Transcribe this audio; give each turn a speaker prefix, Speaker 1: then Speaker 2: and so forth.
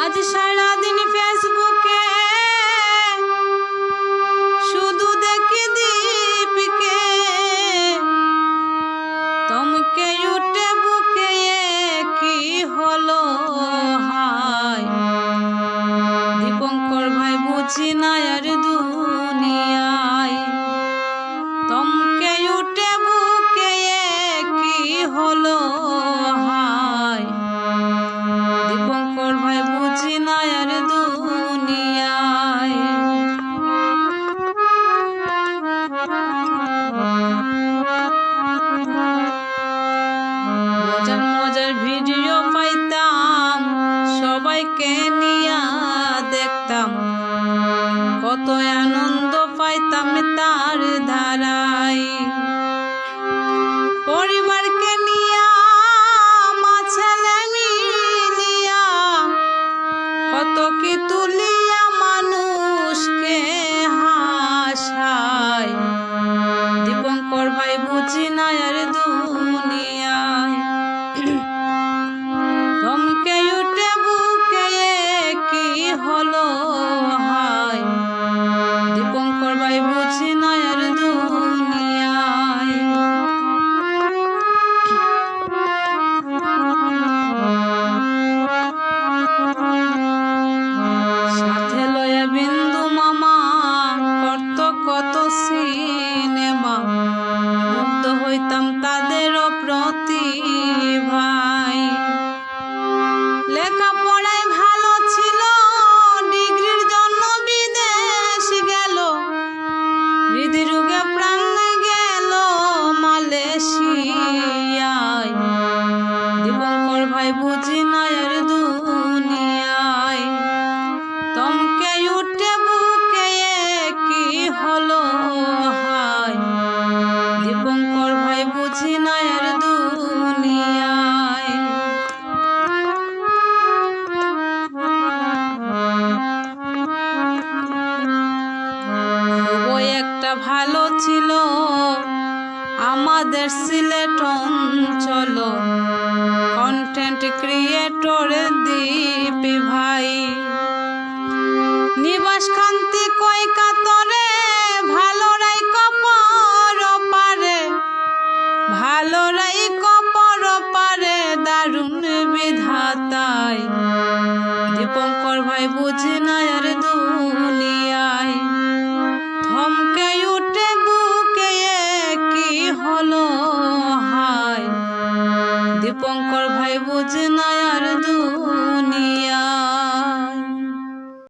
Speaker 1: আজ সারাদিন ফেসবুকে শুধু দেখি দীপকে, তমকে উঠে বুকে কি হলো হায়। দীপঙ্কর ভাই বুঝি না আর দুনিয়ায়, তমকে উঠে বুকে কি হলো হায়। দীপঙ্কর ভাই বুঝি না আর দুনিয়ায়। মজার মজার ভিডিও পাইতাম, সবাইকে নিয়া দেখতাম, কত আনন্দ পাইতাম তার ধারায়। পরিবারকে নিয়া মা ছেলে মিলিয়া কত কি তুলিয়া মানুষকে হাসায়। দীপঙ্কর ভাই বুঝি না আর দুনিয়ায়, তমকে উঠে বুকে কি হলো হায়। দীপঙ্কর ভাই বুঝি না আর দুনিয়ায়। সাথে লয়ে বিন্দু মামা করত কত সিনেমা, মুগ্ধ হইতাম তাদেরও প্রতিভায়। লেখাপড়ায় ভালো ছিল, ডিগ্রির জন্য বিদেশ গেল, হৃদরোগে প্রাণ গেল মালয়েশিয়ায়। দীপঙ্কর ভাই বুঝি না আর দুনিয়ায়, তমকে উঠে বুকে কি হলো হায়। দীপঙ্কর ভাই বুঝি না আর দুনিয়ায়। খুবই একটা ভালো ছিল আমাদের সিলেট অঞ্চল, কন্টেন্ট ক্রিয়েটর দীপি ভাই। নিবাস কান্তি কই কাতরে, ভালো রাই কপর পারে, ভালো রাই কপর পারে, দারুণ বিধাতায়। দীপঙ্কর ভাই বুঝি